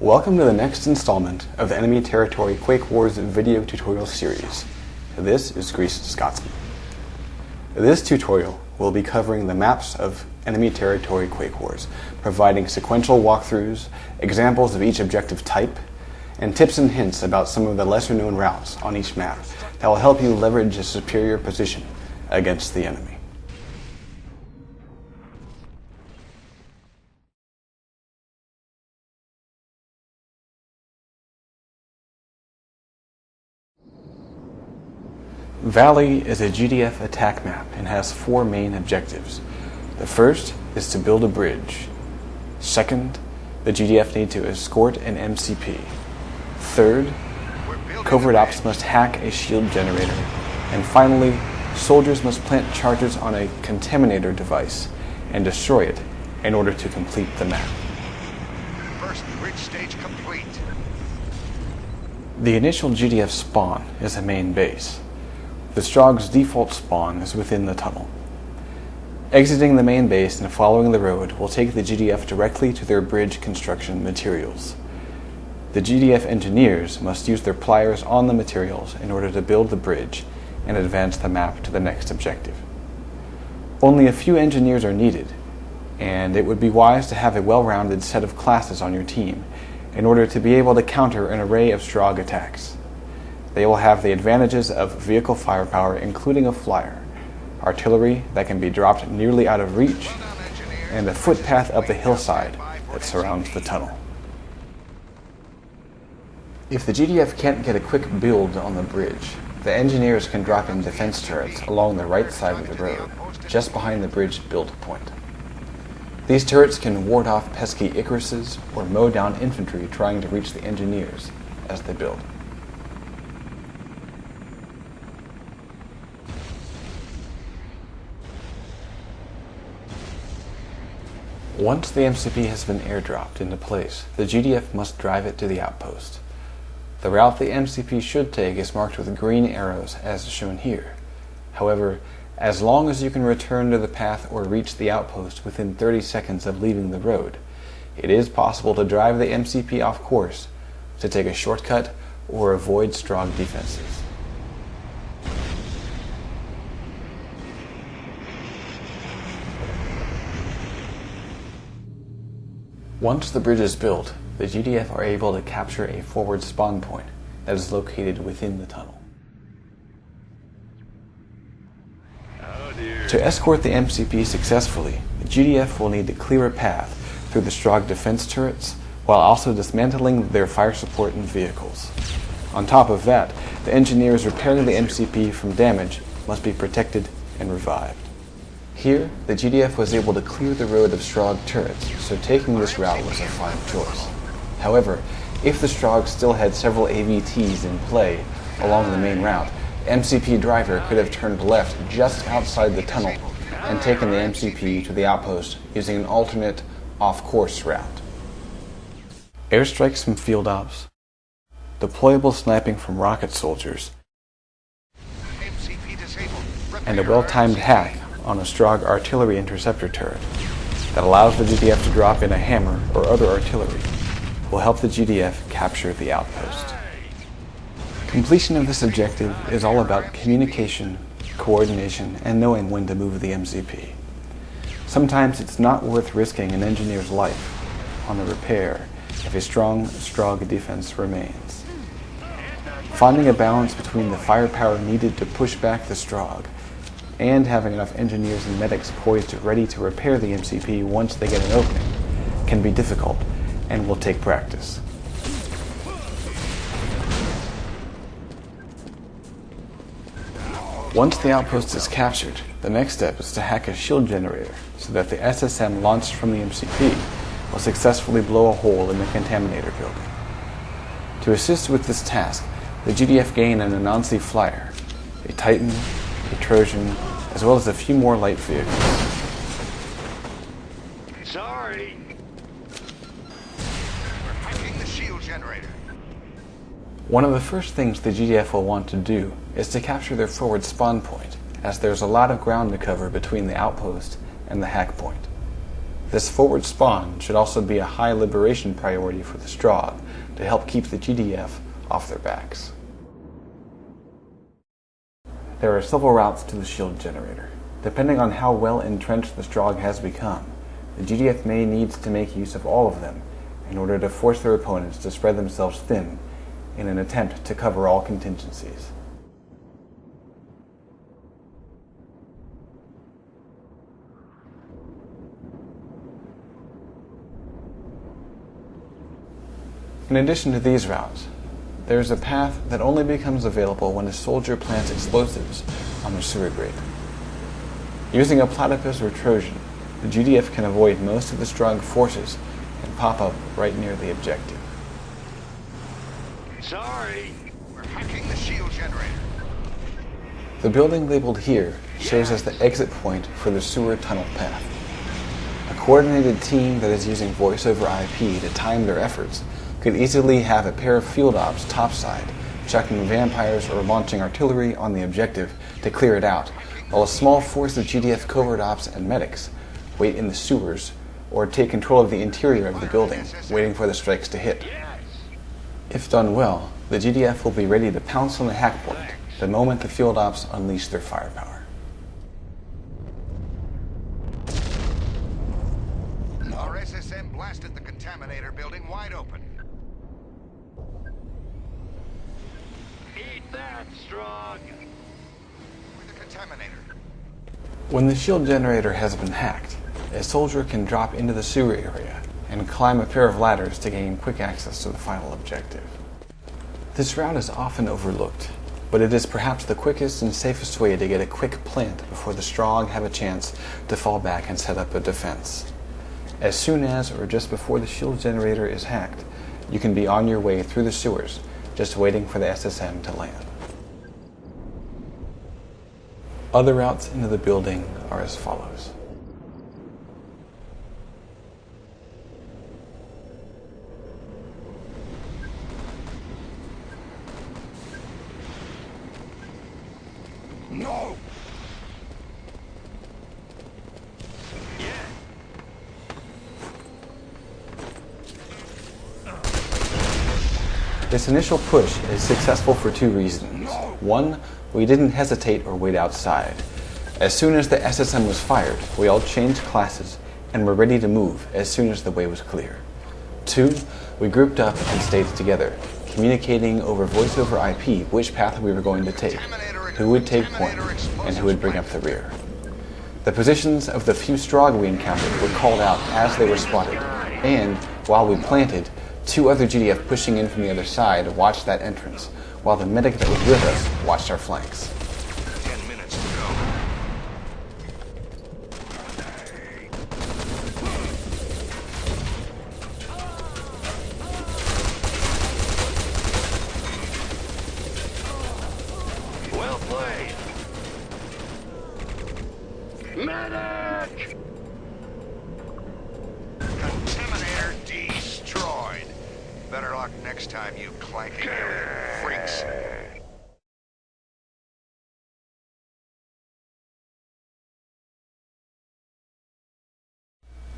Welcome to the next installment of the Enemy Territory Quake Wars video tutorial series. This is GREASEDSCOTSMAN. This tutorial will be covering the maps of Enemy Territory Quake Wars, providing sequential walkthroughs, examples of each objective type, and tips and hints about some of the lesser known routes on each map that will help you leverage a superior position against the enemy. Valley is a GDF attack map and has four main objectives. The first is to build a bridge. Second, the GDF need to escort an MCP. Third, covert ops must hack a shield generator. And finally, soldiers must plant charges on a contaminator device and destroy it in order to complete the map. First bridge stage complete. The initial GDF spawn is a main base. The Strog's default spawn is within the tunnel. Exiting the main base and following the road will take the GDF directly to their bridge construction materials. The GDF engineers must use their pliers on the materials in order to build the bridge and advance the map to the next objective. Only a few engineers are needed, and it would be wise to have a well-rounded set of classes on your team in order to be able to counter an array of Strog attacks. They will have the advantages of vehicle firepower, including a flyer, artillery that can be dropped nearly out of reach, and a footpath up the hillside that surrounds the tunnel. If the GDF can't get a quick build on the bridge, the engineers can drop in defense turrets along the right side of the road, just behind the bridge build point. These turrets can ward off pesky Icaruses or mow down infantry trying to reach the engineers as they build. Once the MCP has been airdropped into place, the GDF must drive it to the outpost. The route the MCP should take is marked with green arrows as shown here. However, as long as you can return to the path or reach the outpost within 30 seconds of leaving the road, it is possible to drive the MCP off course to take a shortcut or avoid Strog defenses. Once the bridge is built, the GDF are able to capture a forward spawn point that is located within the tunnel. To escort the MCP successfully, the GDF will need to clear a path through the Strog defense turrets while also dismantling their fire support and vehicles. On top of that, the engineers repairing the MCP from damage must be protected and revived. Here, the GDF was able to clear the road of Strog turrets, so taking this route was a fine choice. However, if the Strog still had several AVTs in play along the main route, the MCP driver could have turned left just outside the tunnel and taken the MCP to the outpost using an alternate off-course route. Airstrikes from field ops, deployable sniping from rocket soldiers, and a well-timed hack on a Strog artillery interceptor turret that allows the GDF to drop in a hammer or other artillery will help the GDF capture the outpost. Completion of this objective is all about communication, coordination, and knowing when to move the MCP. Sometimes it's not worth risking an engineer's life on the repair if a strong Strog defense remains. Finding a balance between the firepower needed to push back the Strog and having enough engineers and medics poised ready to repair the MCP once they get an opening can be difficult and will take practice. Once the outpost is captured, the next step is to hack a shield generator so that the SSM launched from the MCP will successfully blow a hole in the contaminator building. To assist with this task, the GDF gain an Anansi flyer, a Titan, a Trojan, as well as a few more light vehicles. Sorry. We're hacking the shield generator. One of the first things the GDF will want to do is to capture their forward spawn point, as there's a lot of ground to cover between the outpost and the hack point. This forward spawn should also be a high liberation priority for the Strogg to help keep the GDF off their backs. There are several routes to the shield generator. Depending on how well entrenched the Strogg has become, the GDF may need to make use of all of them in order to force their opponents to spread themselves thin in an attempt to cover all contingencies. In addition to these routes, there is a path that only becomes available when a soldier plants explosives on the sewer grate. Using a platypus or Trojan, the GDF can avoid most of the Strogg forces and pop up right near the objective. Sorry, we're hacking the shield generator. The building labeled here serves as the exit point for the sewer tunnel path. A coordinated team that is using voice over IP to time their efforts could easily have a pair of field ops topside, chucking vampires or launching artillery on the objective to clear it out, while a small force of GDF covert ops and medics wait in the sewers or take control of the interior of the building, waiting for the strikes to hit. If done well, the GDF will be ready to pounce on the hack point the moment the field ops unleash their firepower. Our SSM blasted the contaminator building wide open. Eat that, Strogg! With the contaminator. When the shield generator has been hacked, a soldier can drop into the sewer area and climb a pair of ladders to gain quick access to the final objective. This route is often overlooked, but it is perhaps the quickest and safest way to get a quick plant before the Strogg have a chance to fall back and set up a defense. As soon as or just before the shield generator is hacked, you can be on your way through the sewers, just waiting for the SSM to land. Other routes into the building are as follows. No! This initial push is successful for two reasons. One, we didn't hesitate or wait outside. As soon as the SSM was fired, we all changed classes and were ready to move as soon as the way was clear. Two, we grouped up and stayed together, communicating over voice over IP which path we were going to take, who would take point, and who would bring up the rear. The positions of the few Strogg we encountered were called out as they were spotted, and, while we planted, two other GDF pushing in from the other side watched that entrance, while the medic that was with us watched our flanks. 10 minutes to go. Well played. Medic! Contaminator destroyed. Better luck next time, you clanking alien freaks.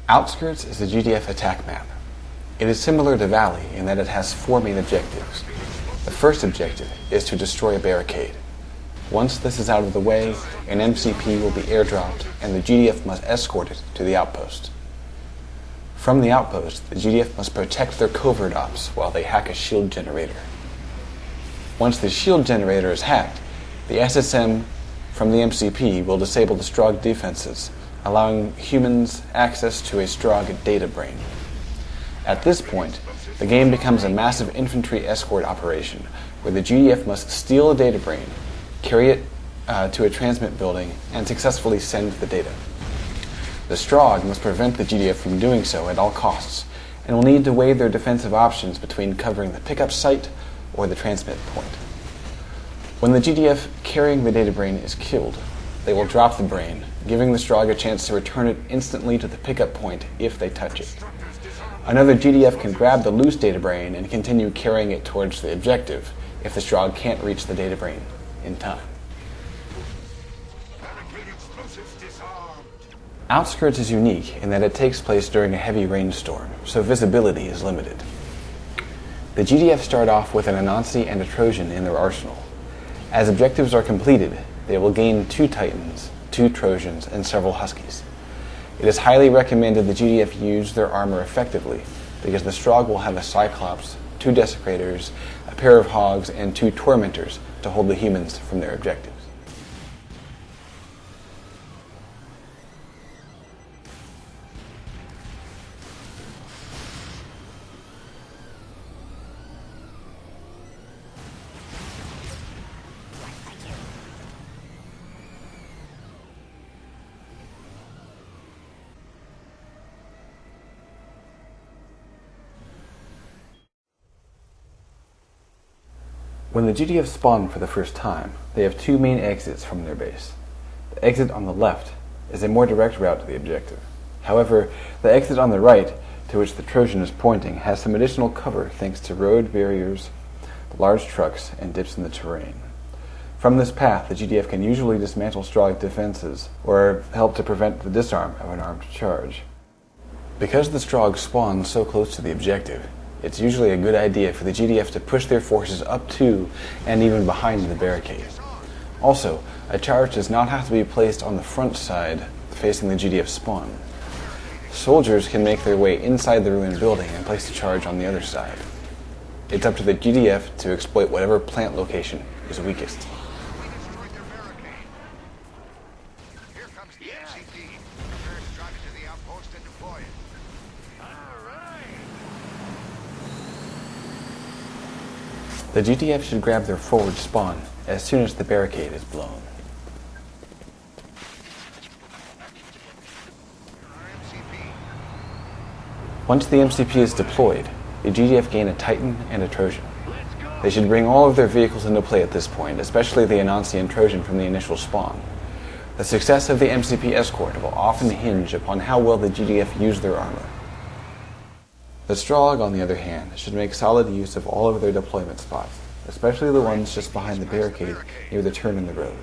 Outskirts is the GDF attack map. It is similar to Valley in that it has four main objectives. The first objective is to destroy a barricade. Once this is out of the way, an MCP will be airdropped and the GDF must escort it to the outpost. From the outpost, the GDF must protect their covert ops while they hack a shield generator. Once the shield generator is hacked, the SSM from the MCP will disable the Strogg defenses, allowing humans access to a Strogg data brain. At this point, the game becomes a massive infantry escort operation where the GDF must steal a data brain, carry it to a transmit building, and successfully send the data. The Strogg must prevent the GDF from doing so at all costs, and will need to weigh their defensive options between covering the pickup site or the transmit point. When the GDF carrying the data brain is killed, they will drop the brain, giving the Strogg a chance to return it instantly to the pickup point if they touch it. Another GDF can grab the loose data brain and continue carrying it towards the objective if the Strogg can't reach the data brain in time. Outskirts is unique in that it takes place during a heavy rainstorm, so visibility is limited. The GDF start off with an Anansi and a Trojan in their arsenal. As objectives are completed, they will gain 2 Titans, 2 Trojans, and several Huskies. It is highly recommended the GDF use their armor effectively, because the Strogg will have a Cyclops, 2 Desecrators, a pair of Hogs, and 2 Tormentors to hold the humans from their objectives. When the GDF spawn for the first time, they have 2 main exits from their base. The exit on the left is a more direct route to the objective. However, the exit on the right, to which the Trojan is pointing, has some additional cover thanks to road barriers, large trucks, and dips in the terrain. From this path, the GDF can usually dismantle Strogg defenses or help to prevent the disarm of an armed charge. Because the Strogg spawn so close to the objective, it's usually a good idea for the GDF to push their forces up to and even behind the barricade. Also, a charge does not have to be placed on the front side facing the GDF spawn. Soldiers can make their way inside the ruined building and place the charge on the other side. It's up to the GDF to exploit whatever plant location is weakest. We destroyed their barricade. Here comes the MCP. Prepare to drive it to the outpost and deploy it. The GDF should grab their forward spawn as soon as the barricade is blown. Once the MCP is deployed, the GDF gain a Titan and a Trojan. They should bring all of their vehicles into play at this point, especially the Anansi and Trojan from the initial spawn. The success of the MCP escort will often hinge upon how well the GDF use their armor. The Strogg, on the other hand, should make solid use of all of their deployment spots, especially the ones just behind the barricade near the turn in the road.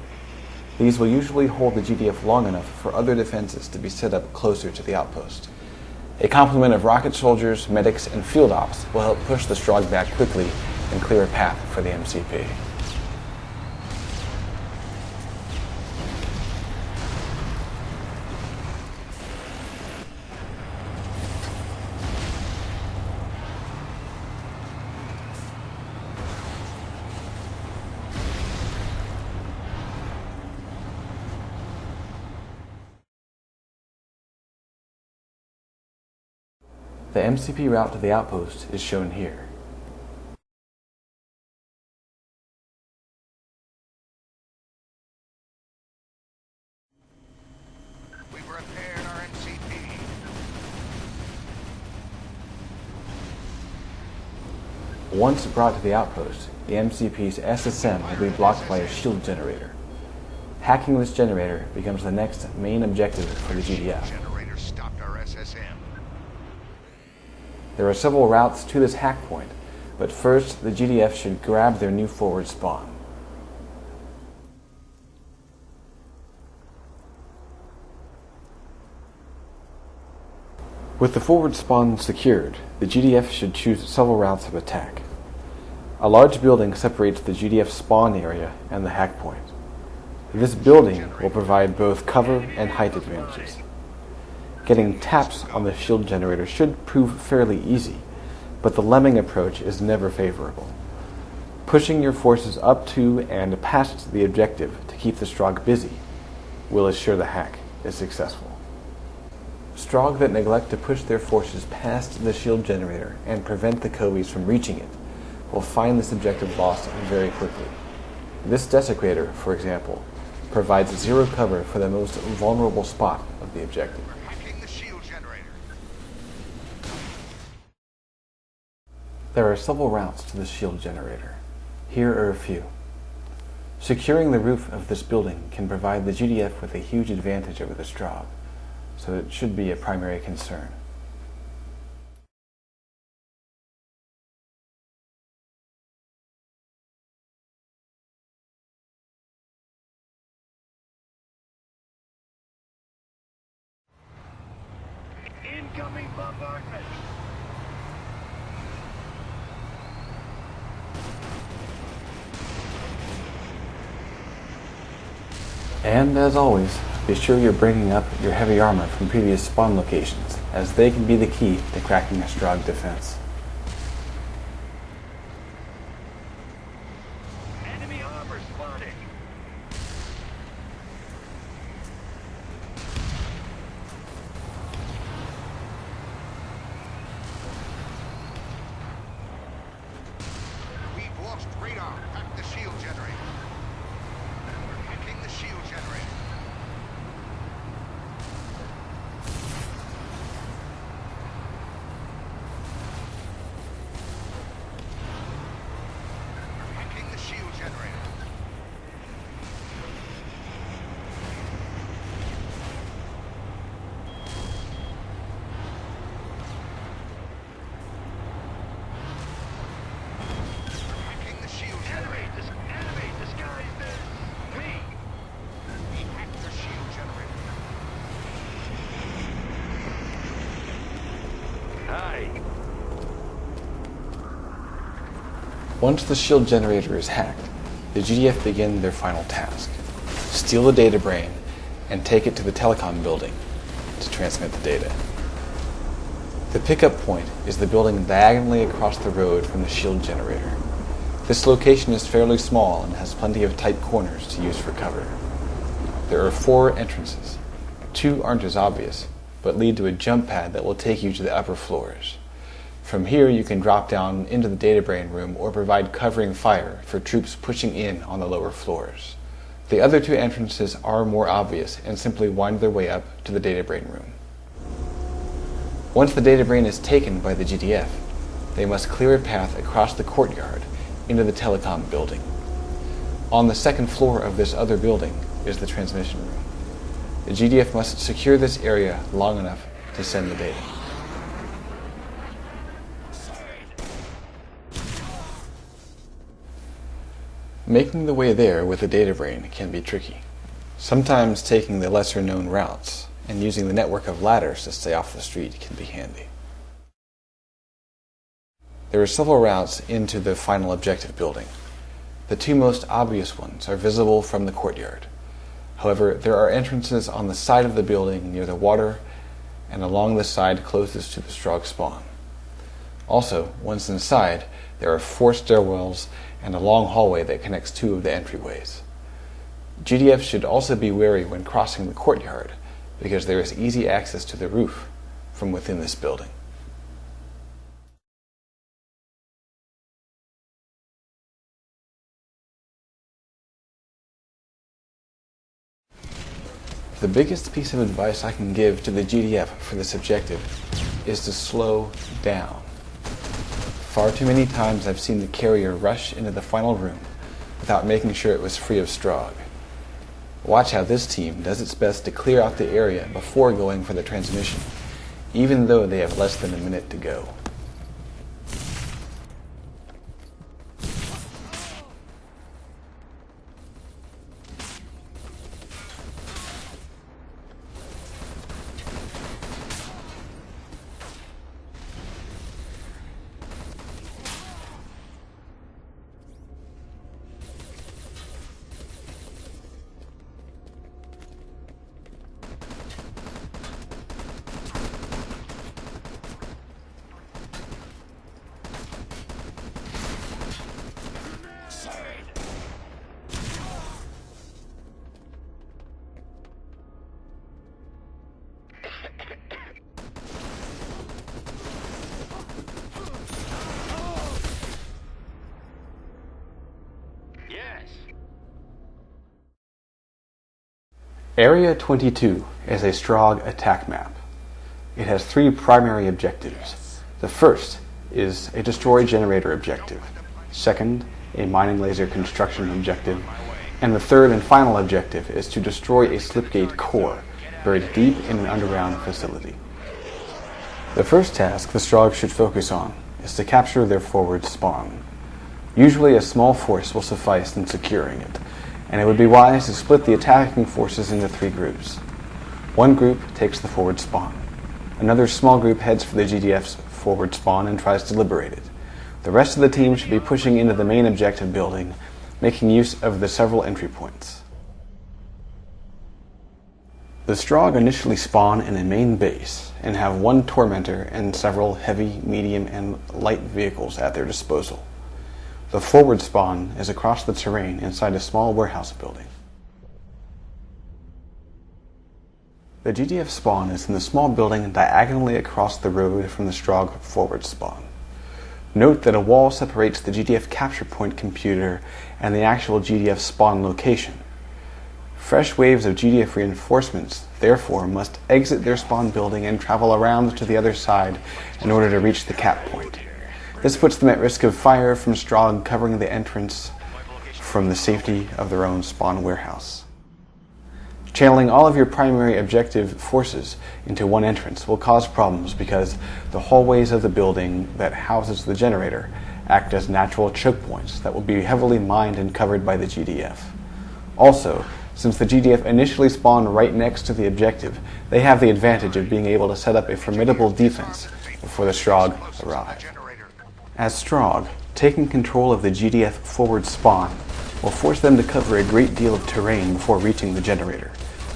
These will usually hold the GDF long enough for other defenses to be set up closer to the outpost. A complement of rocket soldiers, medics, and field ops will help push the Strogg back quickly and clear a path for the MCP. The MCP route to the outpost is shown here. We've repaired our MCP. Once brought to the outpost, the MCP's SSM will be blocked by a shield generator. Hacking this generator becomes the next main objective for the GDF. Generator stopped our SSM. There are several routes to this hack point, but first the GDF should grab their new forward spawn. With the forward spawn secured, the GDF should choose several routes of attack. A large building separates the GDF spawn area and the hack point. This building will provide both cover and height advantages. Getting taps on the shield generator should prove fairly easy, but the lemming approach is never favorable. Pushing your forces up to and past the objective to keep the Strogg busy will assure the hack is successful. Strogg that neglect to push their forces past the shield generator and prevent the Covies from reaching it will find this objective lost very quickly. This Desecrator, for example, provides zero cover for the most vulnerable spot of the objective. There are several routes to the shield generator. Here are a few. Securing the roof of this building can provide the GDF with a huge advantage over the Strogg, so it should be a primary concern. Incoming bombardment! And as always, be sure you're bringing up your heavy armor from previous spawn locations, as they can be the key to cracking a Strogg defense. Enemy armor spotted! We've lost radar. Hack the shield generator. We're hacking the shield generator. We're hacking the shield generator. Hacking the shield generator. Enemy disguised as me. We hacked the shield generator. Hi. Once the shield generator is hacked, the GDF begin their final task: steal the data brain and take it to the telecom building to transmit the data. The pickup point is the building diagonally across the road from the shield generator. This location is fairly small and has plenty of tight corners to use for cover. There are 4 entrances. 2 aren't as obvious, but lead to a jump pad that will take you to the upper floors. From here you can drop down into the data brain room or provide covering fire for troops pushing in on the lower floors. The other 2 entrances are more obvious and simply wind their way up to the data brain room. Once the data brain is taken by the GDF, they must clear a path across the courtyard into the telecom building. On the 2nd floor of this other building is the transmission room. The GDF must secure this area long enough to send the data. Making the way there with the data brain can be tricky. Sometimes taking the lesser known routes and using the network of ladders to stay off the street can be handy. There are several routes into the final objective building. The 2 most obvious ones are visible from the courtyard. However, there are entrances on the side of the building near the water and along the side closest to the Strogg spawn. Also, once inside, there are 4 stairwells and a long hallway that connects 2 of the entryways. GDF should also be wary when crossing the courtyard, because there is easy access to the roof from within this building. The biggest piece of advice I can give to the GDF for this objective is to slow down. Far too many times I've seen the carrier rush into the final room without making sure it was free of Strogg. Watch how this team does its best to clear out the area before going for the transmission, even though they have less than a minute to go. Area 22 is a Strogg attack map. It has 3 primary objectives. The first is a destroy generator objective. Second, a mining laser construction objective. And the third and final objective is to destroy a slipgate core buried deep in an underground facility. The first task the Strogg should focus on is to capture their forward spawn. Usually a small force will suffice in securing it, and it would be wise to split the attacking forces into 3 groups. One group takes the forward spawn. Another small group heads for the GDF's forward spawn and tries to liberate it. The rest of the team should be pushing into the main objective building, making use of the several entry points. The Strogg initially spawn in a main base and have one Tormentor and several heavy, medium, and light vehicles at their disposal. The forward spawn is across the terrain inside a small warehouse building. The GDF spawn is in the small building diagonally across the road from the Strogg forward spawn. Note that a wall separates the GDF capture point computer and the actual GDF spawn location. Fresh waves of GDF reinforcements, therefore, must exit their spawn building and travel around to the other side in order to reach the cap point. This puts them at risk of fire from Strogg covering the entrance from the safety of their own spawn warehouse. Channeling all of your primary objective forces into one entrance will cause problems because the hallways of the building that houses the generator act as natural choke points that will be heavily mined and covered by the GDF. Also, since the GDF initially spawned right next to the objective, they have the advantage of being able to set up a formidable defense before the Strogg arrive. As Strogg, taking control of the GDF forward spawn will force them to cover a great deal of terrain before reaching the generator,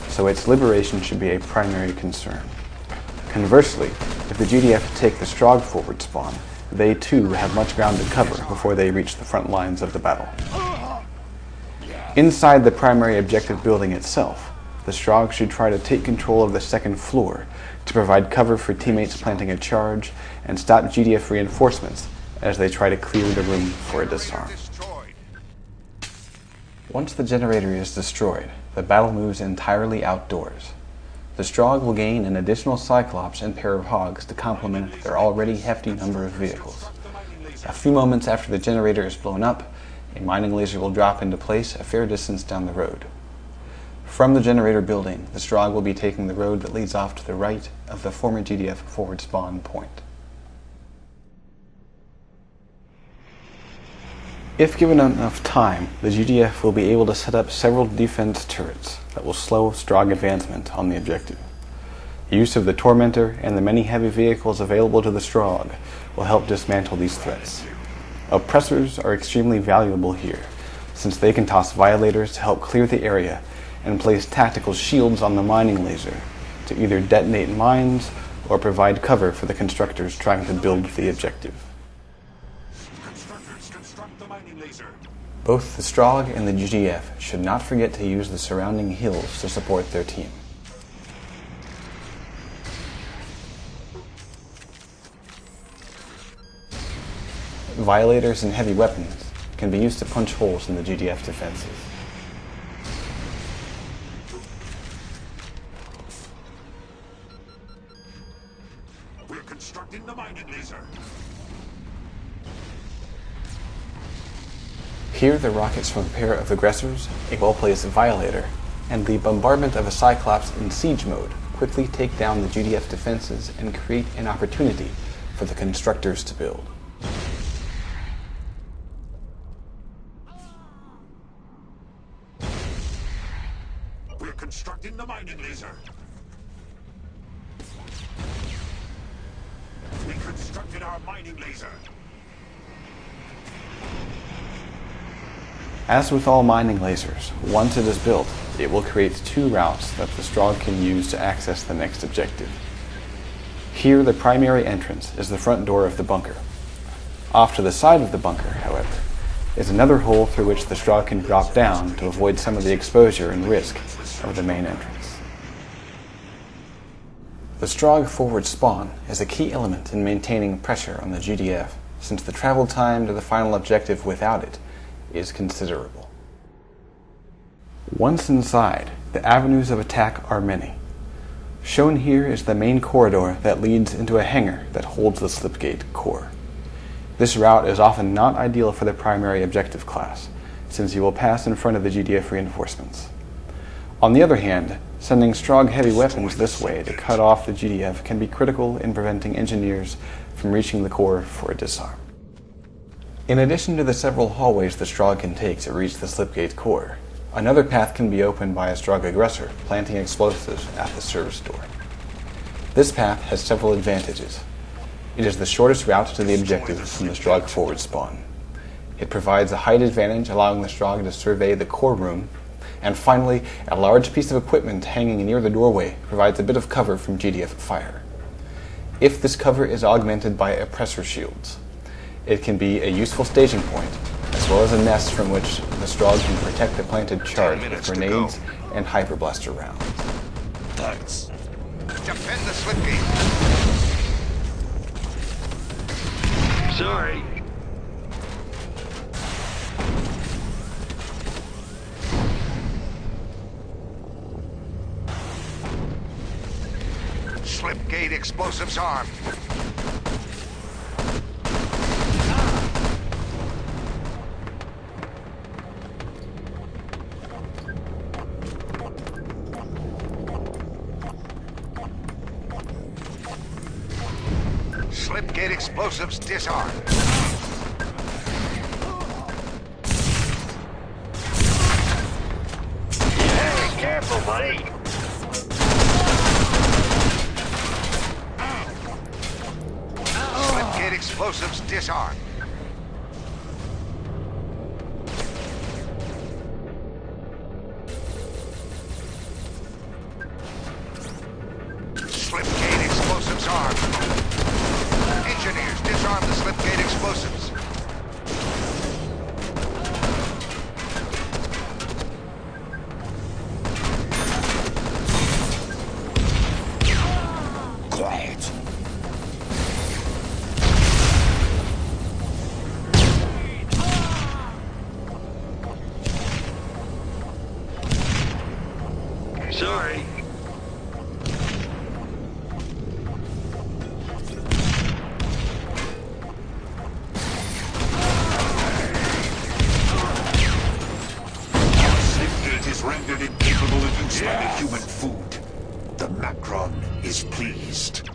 so its liberation should be a primary concern. Conversely, if the GDF take the Strogg forward spawn, they too have much ground to cover before they reach the front lines of the battle. Inside the primary objective building itself, the Strogg should try to take control of the second floor to provide cover for teammates planting a charge and stop GDF reinforcements as they try to clear the room for a disarm. Once the generator is destroyed, the battle moves entirely outdoors. The Strogg will gain an additional Cyclops and pair of Hogs to complement their already hefty number of vehicles. A few moments after the generator is blown up, a mining laser will drop into place a fair distance down the road. From the generator building, the Strogg will be taking the road that leads off to the right of the former GDF forward spawn point. If given enough time, the GDF will be able to set up several defense turrets that will slow Strogg advancement on the objective. Use of the Tormentor and the many heavy vehicles available to the Strogg will help dismantle these threats. Oppressors are extremely valuable here, since they can toss violators to help clear the area and place tactical shields on the mining laser to either detonate mines or provide cover for the constructors trying to build the objective. Both the Strogg and the GDF should not forget to use the surrounding hills to support their team. Violators and heavy weapons can be used to punch holes in the GDF defenses. We're constructing the mining laser. Here, the rockets from a pair of aggressors, a well-placed Violator, and the bombardment of a Cyclops in siege mode quickly take down the GDF defenses and create an opportunity for the constructors to build. We're constructing the mining laser. We constructed our mining laser. As with all mining lasers, once it is built, it will create two routes that the Strogg can use to access the next objective. Here, the primary entrance is the front door of the bunker. Off to the side of the bunker, however, is another hole through which the Strogg can drop down to avoid some of the exposure and risk of the main entrance. The Strogg forward spawn is a key element in maintaining pressure on the GDF, since the travel time to the final objective without it is considerable. Once inside, the avenues of attack are many. Shown here is the main corridor that leads into a hangar that holds the slipgate core. This route is often not ideal for the primary objective class, since you will pass in front of the GDF reinforcements. On the other hand, sending Strogg heavy weapons this way to cut off the GDF can be critical in preventing engineers from reaching the core for a disarm. In addition to the several hallways the Strogg can take to reach the slipgate core, another path can be opened by a Strogg aggressor planting explosives at the service door. This path has several advantages. It is the shortest route to the objective from the Strogg forward spawn. It provides a height advantage, allowing the Strogg to survey the core room. And finally, a large piece of equipment hanging near the doorway provides a bit of cover from GDF fire. If this cover is augmented by oppressor shields, it can be a useful staging point, as well as a nest from which the Strogg can protect the planted charge with grenades and hyperblaster rounds. Thanks. Defend the slipgate. Sorry. Slipgate explosives armed. Slipgate explosives disarmed. Hey, careful, buddy. Slipgate explosives disarmed. Slipgate explosives armed. Engineers, disarm the slipgate explosives. Quiet. Sorry. Slipgate is rendered incapable of use by the human food. The Macron is pleased.